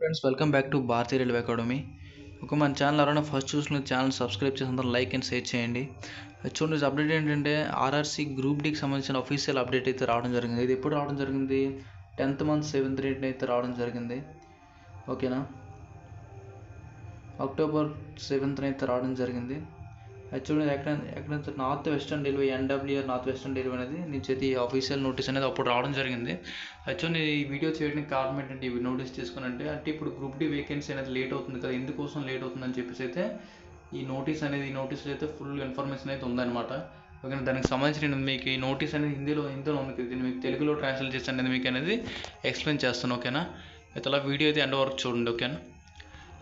Friends, welcome back to Bharatiya railway academy. మన channel ఎవరైనా first చూసిన ఛానల్ సబ్స్క్రైబ్ చేసి అందరూ లైక్ అండ్ షేర్ చేయండి. చూడండి, అప్డేట్ ఏంటంటే ఆర్ఆర్సీ గ్రూప్ డీకి సంబంధించిన అఫీషియల్ అప్డేట్ అయితే రావడం జరిగింది. ఇది ఎప్పుడు రావడం జరిగింది? 10th month 7th date అయితే రావడం జరిగింది. ఓకేనా, October 7th అయితే రావడం జరిగింది. అది చూడండి, ఎక్కడ north western railway NWR north western railway అనేది నుంచి అయితే ఈ అఫీషియల్ నోటీస్ అనేది అప్పుడు రావడం జరిగింది. యాక్చువల్లీ ఈ వీడియో చేయడానికి కారణం ఏంటంటే, ఇవి నోటీస్ చేసుకుని అంటే ఇప్పుడు గ్రూప్ డి వేకెన్సీ అనేది లేట్ అవుతుంది కదా, ఎందుకోసం లేట్ అవుతుందని చెప్పేసి అయితే ఈ నోటీస్లో అయితే ఫుల్ ఇన్ఫర్మేషన్ అయితే ఉందన్నమాట. ఓకే, దానికి సంబంధించి నేను మీకు ఈ నోటీస్ అనేది హిందీలో ఉంది, దీన్ని మీకు తెలుగులో ట్రాన్స్లేట్ చేసి అనేది మీకు అనేది ఎక్స్ప్లెయిన్ చేస్తాను. ఓకేనా, అయితే అలా వీడియో అయితే ఎండ్ వరకు చూడండి. ఓకేనా,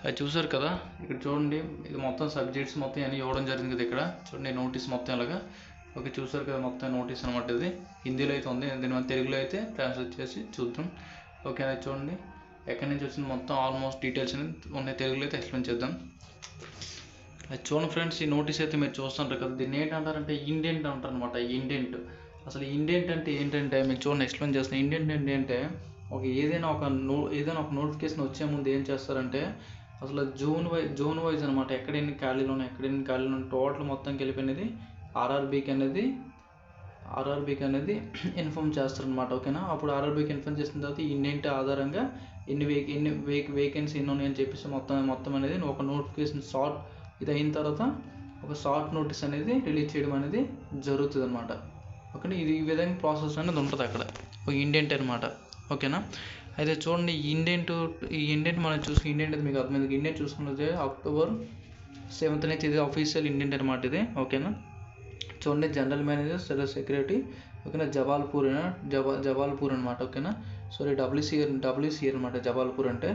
అది చూసారు కదా, ఇక్కడ చూడండి, ఇది మొత్తం సబ్జెక్ట్స్ మొత్తం అన్నీ ఇవ్వడం జరిగింది కదా. ఇక్కడ చూడండి నోటీస్ మొత్తం ఇలాగా. ఓకే, చూసారు కదా, మొత్తం నోటీస్ అనమాట. ఇది హిందీలో అయితే ఉంది, దీన్ని మనం తెలుగులో అయితే ట్రాన్స్లేట్ చేసి చూద్దాం. ఓకే, అది చూడండి ఎక్కడి నుంచి వచ్చింది మొత్తం ఆల్మోస్ట్ డీటెయిల్స్ అనేది ఉన్నాయి, తెలుగులో అయితే ఎక్స్ప్లెయిన్ చేద్దాం. అది చూడండి ఫ్రెండ్స్, ఈ నోటీస్ అయితే మీరు చూస్తుంటారు కదా, దీన్ని ఏంటంటారంటే ఇండెంట్ అంటారు అనమాట. ఇండెంట్, అసలు ఇండెంట్ అంటే ఏంటంటే మీకు చూడండి ఎక్స్ప్లెయిన్ చేస్తాను. ఇండెంట్ అంటే ఏంటంటే ఏదైనా ఒక నోటిఫికేషన్ వచ్చే ముందు ఏం చేస్తారంటే, అసలు జోన్ వైజ్ అనమాట, ఎక్కడ ఎన్ని ఖాళీలు ఉన్నాయి టోటల్ మొత్తం కలిపినది ఆర్ఆర్బీకి అనేది ఇన్ఫామ్ చేస్తారనమాట. ఓకేనా, అప్పుడు ఆర్ఆర్బీకి ఇన్ఫామ్ చేసిన తర్వాత ఈ ఇండెంట్ ఆధారంగా ఎన్ని వేకెన్సీ ఎన్ని ఉన్నాయని చెప్పేసి మొత్తం అనేది ఒక నోటిఫికేషన్ షార్ట్ ఇది అయిన తర్వాత ఒక షార్ట్ నోటీస్ అనేది రిలీజ్ చేయడం అనేది జరుగుతుంది అనమాట. ఓకేనా, ఇది ఈ విధంగా ప్రాసెస్ అనేది ఉంటుంది అక్కడ ఒక ఇండెంట్ అనమాట. ఓకేనా, అయితే చూడండి ఈ ఇండెంట్ మనం చూసి ఇండెంట్ అది మీకు అర్థమైంది. ఇండెంట్ చూసుకున్నది October 7th అయితే ఇది అఫీషియల్ ఇండెంట్ అనమాట ఇది. ఓకేనా, చూడండి జనరల్ మేనేజర్ సెక్రటరీ. ఓకేనా, జబాల్పూర్ అనమాట. ఓకేనా, సారీ డబ్ల్యూసీఆర్ అనమాట. జబాల్పూర్ అంటే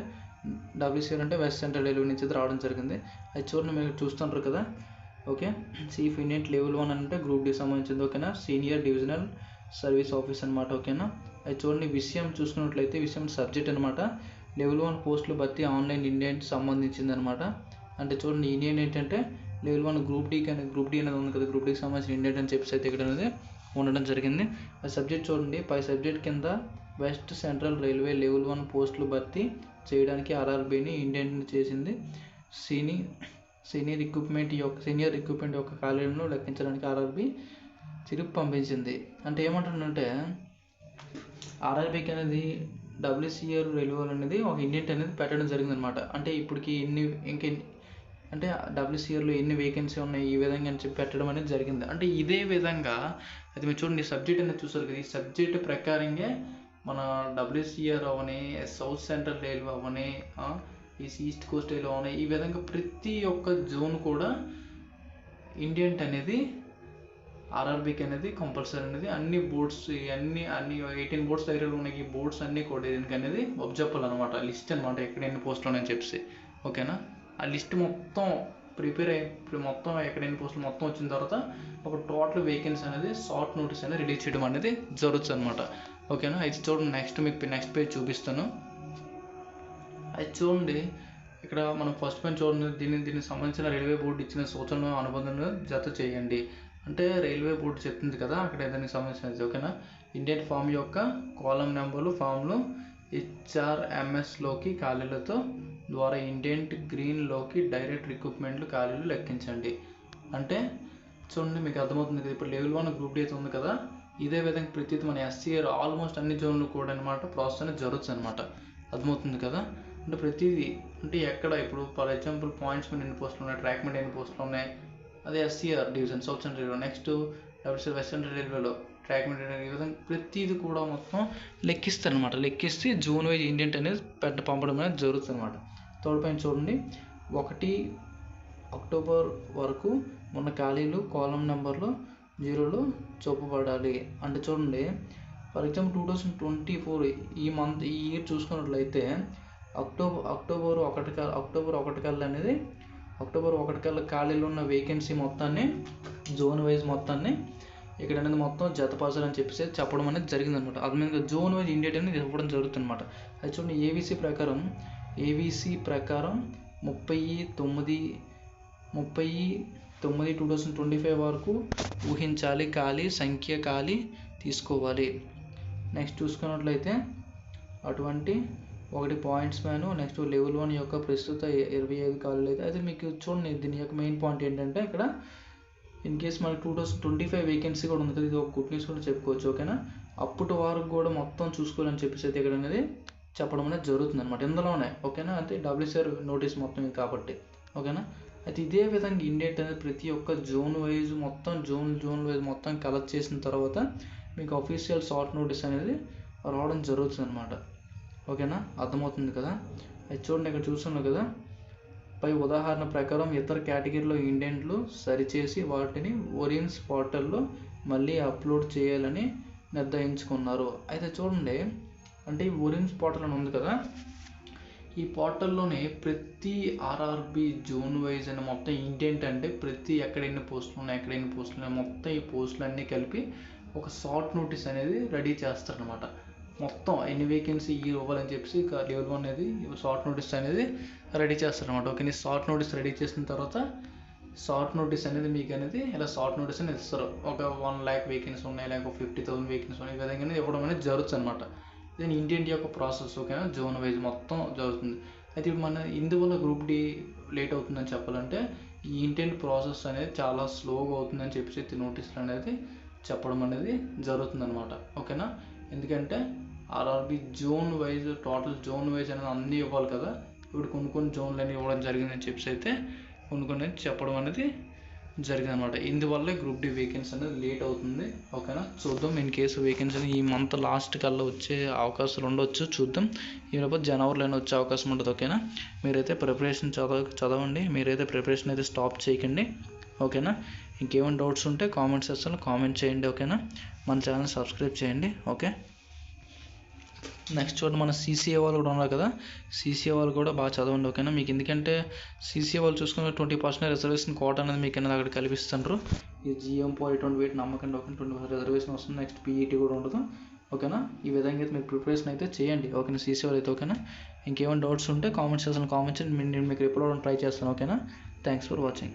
WCR అంటే వెస్ట్ సెంట్రల్ రైల్వే నుంచి రావడం జరిగింది. అది చూడండి మీరు చూస్తుంటారు కదా. ఓకే, చీఫ్ ఇండెంట్ లెవెల్ 1 అంటే గ్రూప్ డి సంబంధించింది. ఓకేనా, సీనియర్ డివిజనల్ సర్వీస్ ఆఫీస్ అనమాట. ఓకేనా, అది చూడండి విషయం చూసుకున్నట్లయితే విషయం సబ్జెక్ట్ అనమాట. లెవెల్ 1 పోస్టులు బట్టి ఆన్లైన్ ఇండెంట్ సంబంధించింది అనమాట. అంటే చూడండి ఇండియన్ ఏంటంటే లెవెల్ 1 గ్రూప్ డి అనేది ఉంది కదా, గ్రూప్ డికి సంబంధించిన ఇండెంట్ అని చెప్పేసి అయితే ఇక్కడ అనేది ఉండడం జరిగింది. ఆ సబ్జెక్ట్ చూడండి, పై సబ్జెక్ట్ కింద వెస్ట్ సెంట్రల్ రైల్వే లెవెల్ 1 పోస్టులు భర్తీ చేయడానికి ఆర్ఆర్బీని ఇండెంట్ చేసింది. సీనియర్ ఎక్విప్మెంట్ యొక్క ఖాళీలను లెక్కించడానికి ఆర్ఆర్బీ తిరిగి పంపించింది. అంటే ఏమంటుందంటే ఆర్ఆర్బీకి అనేది WCR రైల్వే అనేది ఒక ఇండెంట్ అనేది పెట్టడం జరిగిందనమాట. అంటే ఇప్పటికి అంటే WCRలో ఎన్ని వేకెన్సీ ఉన్నాయి ఈ విధంగా అని చెప్పి పెట్టడం అనేది జరిగింది. అంటే ఇదే విధంగా అది మీరు చూడండి సబ్జెక్ట్ అనేది చూసారు కదా, ఈ సబ్జెక్ట్ ప్రకారంగా మన WCR అవని, సౌత్ సెంట్రల్ రైల్వే అవని, ఈ ఈస్ట్ కోస్ట్ రైల్వే అవని, ఈ విధంగా ప్రతి ఒక్క జోన్ కూడా ఇండెంట్ అనేది ఆర్ఆర్బీకి అనేది కంపల్సరీ అనేది అన్ని బోర్డ్స్ అన్ని 18 బోర్డ్స్ దగ్గర ఉన్నాయి. ఈ బోర్డ్స్ అన్నీ కూడా దీనికి అనేది ఒబ్జెక్ట్ అనమాట, లిస్ట్ అనమాట, ఎక్కడ ఎన్ని పోస్టులు ఉన్నాయని చెప్పేసి. ఓకేనా, ఆ లిస్ట్ మొత్తం ప్రిపేర్ అయ్యి మొత్తం ఎక్కడ ఎన్ని పోస్టులు మొత్తం వచ్చిన తర్వాత ఒక టోటల్ వేకెన్సీ అనేది షార్ట్ నోటీస్ అనేది రిలీజ్ చేయడం అనేది జరుగుతుంది అనమాట. ఓకేనా, అయితే చూడండి నెక్స్ట్ పేజ్ చూపిస్తాను. అది చూడండి ఇక్కడ మనం ఫస్ట్ పేజ్ చూడండి, దీనికి సంబంధించిన రైల్వే బోర్డు ఇచ్చిన సూచనలు అనుబంధాలను జత చేయండి అంటే రైల్వే బోర్డు చెప్తుంది కదా అక్కడ దానికి సంబంధించినది. ఓకేనా, ఇండియన్ ఫామ్ యొక్క కాలం నెంబర్లు ఫామ్లు HRMSలోకి ఖాళీలతో ద్వారా ఇండియన్ గ్రీన్లోకి డైరెక్ట్ రిక్రూట్మెంట్లు ఖాళీలు లెక్కించండి. అంటే చూడండి మీకు అర్థమవుతుంది కదా, ఇప్పుడు లెవెల్ 1 గ్రూప్ డి అయితే ఉంది కదా, ఇదే విధంగా ప్రతి మన SCR ఆల్మోస్ట్ అన్ని జోన్లు కూడా అనమాట ప్రాసెస్ అనేది జరుగుతుంది అనమాట. అర్థమవుతుంది కదా, అంటే ప్రతిదీ అంటే ఎక్కడ ఇప్పుడు ఫర్ ఎగ్జాంపుల్ పాయింట్స్ మీద ఎన్ని పోస్టులు ఉన్నాయి, ట్రాక్ మీద ఎన్ని పోస్టులు ఉన్నాయి, అదే SCR division south central railway, next WCR west central రైల్వేలో ట్రాక్ మీద ఈ విధంగా ప్రతిదీ కూడా మొత్తం లెక్కిస్తారనమాట. లెక్కిస్తే జోన్ వైజ్ ఇండెంట్ అనేది పంపడం అనేది జరుగుతుంది అనమాట. థర్డ్ పాయింట్ చూడండి, 1 October వరకు ఉన్న ఖాళీలు కాలం నెంబర్లో 0లో చూపబడాలి. అంటే చూడండి ఫర్ ఎగ్జాంపుల్ 2024 ఈ ఇయర్ చూసుకున్నట్లయితే అక్టోబర్ 1 కల్లా అనేది October 1 కల్లా ఖాళీలు ఉన్న వేకెన్సీ మొత్తాన్ని జోన్ వైజ్ మొత్తాన్ని ఇక్కడ అనేది మొత్తం జతపరచాలని చెప్పేసి చెప్పడం అనేది జరిగిందనమాట. అది మీద జోన్ వైజ్ ఇండెంట్ అనేది ఇవ్వడం జరుగుతుంది అనమాట. అది చూడండి ఏవీసీ ప్రకారం 30/9/2025 వరకు ఊహించాలి ఖాళీ తీసుకోవాలి. నెక్స్ట్ చూసుకున్నట్లయితే అటువంటి ఒకటి పాయింట్స్ మ్యాన్, నెక్స్ట్ లెవెల్ 1 యొక్క ప్రస్తుత 25 ఖాళీలు అయితే మీకు చూడండి. దీని యొక్క మెయిన్ పాయింట్ ఏంటంటే ఇక్కడ ఇన్ కేస్ మనకి 2025 వేకెన్సీ కూడా ఉంది కదా, ఇది ఒక గుడ్ న్యూస్ కూడా చెప్పుకోవచ్చు. ఓకేనా, అప్పటి వరకు కూడా మొత్తం చూసుకోవాలని చెప్పేసి అయితే ఇక్కడ అనేది చెప్పడం అనేది జరుగుతుంది అనమాట ఇందులోనే. ఓకేనా, అంటే WCR నోటీస్ మొత్తం ఇది కాబట్టి. ఓకేనా, అయితే ఇదే విధంగా ఇండేట్ అనేది ప్రతి ఒక్క జోన్ వైజ్ మొత్తం జోన్ వైజ్ మొత్తం కలెక్ట్ చేసిన తర్వాత మీకు అఫీషియల్ షార్ట్ నోటీస్ అనేది రావడం జరుగుతుంది అనమాట. ఓకేనా, అర్థమవుతుంది కదా. అది చూడండి, ఇక్కడ చూస్తున్నాం కదా, పై ఉదాహరణ ప్రకారం ఇతర కేటగిరీలో ఇండెంట్లు సరిచేసి వాటిని ఒరియన్స్ పోర్టల్లో మళ్ళీ అప్లోడ్ చేయాలని నిర్ణయించుకున్నారు. అయితే చూడండి, అంటే ఈ ఒరియన్స్ పోర్టల్ అని ఉంది కదా, ఈ పోర్టల్లోనే ప్రతి ఆర్ఆర్బి జోన్ వైజ్ అని మొత్తం ఇండెంట్ అంటే ప్రతి ఎక్కడ ఎన్ని పోస్టులు ఉన్నాయి మొత్తం ఈ పోస్టులు అన్నీ కలిపి ఒక షార్ట్ నోటీస్ అనేది రెడీ చేస్తారనమాట. మొత్తం ఎన్ని వేకెన్సీ ఇవ్వాలని చెప్పేసి లెవెల్ 1 అనేది షార్ట్ నోటీస్ అనేది రెడీ చేస్తారనమాట. ఓకే, షార్ట్ నోటీస్ రెడీ చేసిన తర్వాత షార్ట్ నోటీస్ అనేది మీకు అనేది ఇలా షార్ట్ నోటీస్ అనేది ఇస్తారు. ఒక 1 lakh వేకెన్సీ ఉన్నాయి, లేక 50,000 వేకెన్సీ ఉన్నాయి, ఈ విధంగా ఇవ్వడం అనేది జరుగుతుంది అనమాట. ఇది ఇండియన్ యొక్క ప్రాసెస్. ఓకేనా, జోన్ వైజ్ మొత్తం జరుగుతుంది. అయితే ఇప్పుడు మన ఇందువల్ల గ్రూప్ డి లేట్ అవుతుందని చెప్పాలంటే ఈ ఇండియన్ ప్రాసెస్ అనేది చాలా స్లోగా అవుతుందని చెప్పేసి నోటీసులు అనేది చెప్పడం అనేది జరుగుతుంది అనమాట. ఓకేనా, ఎందుకంటే RRB zone wise total zone wise అనేది అన్నీ ఇవ్వాలి కదా, ఇప్పుడు కొన్ని జోన్లు అనేవి ఇవ్వడం జరిగిందని చెప్పేసి అయితే కొన్ని చెప్పడం అనేది జరిగింది అనమాట. ఇందువల్లే గ్రూప్ డి వేకెన్సీ అనేది లేట్ అవుతుంది. ఓకేనా, చూద్దాం. ఇన్ కేసు వేకెన్సీ ఈ మంత్ లాస్ట్ కల్లా వచ్చే అవకాశాలు ఉండొచ్చు, చూద్దాం. ఈ లోపు జనవరిలోనే వచ్చే అవకాశం ఉంటుంది. ఓకేనా, మీరైతే ప్రిపరేషన్ చదవండి, మీరైతే ప్రిపరేషన్ అయితే స్టాప్ చేయకండి. ఓకేనా, ఇంకేమైనా డౌట్స్ ఉంటే కామెంట్ సెక్షన్లో కామెంట్ చేయండి. ఓకేనా, మన ఛానల్ సబ్స్క్రైబ్ చేయండి. ఓకే, నెక్స్ట్ చూడండి, మన సీసీఏ వాళ్ళు కూడా ఉన్నారు కదా, సీసీఏ వాళ్ళు కూడా బాగా చదవండి. ఓకేనా, మీకు ఎందుకంటే సీసీఏ వాళ్ళు చూసుకున్న 20% రిజర్వేషన్ కోట అనేది మీకు అనేది అక్కడ కల్పిస్తుంటారు. ఈ జిఎం పాయింట్ వెయిట్ నమ్మకండి. ఓకే, 20% రిజర్వేషన్ వస్తుంది. నెక్స్ట్ పీఈటీ కూడా ఉండదు. ఓకేనా, ఈ విధంగా అయితే మీరు ప్రిపరేషన్ అయితే చేయండి. ఓకేనా, సీసీఏ వాళ్ళు అయితే. ఓకేనా, ఇంకేమైనా డౌట్స్ ఉంటే కామెంట్ సెక్షన్లో కామెంట్ చేయండి, నేను మీకు రిప్లై అవ్వడానికి ట్రై చేస్తాను. ఓకేనా, థ్యాంక్స్ ఫర్ వాచింగ్.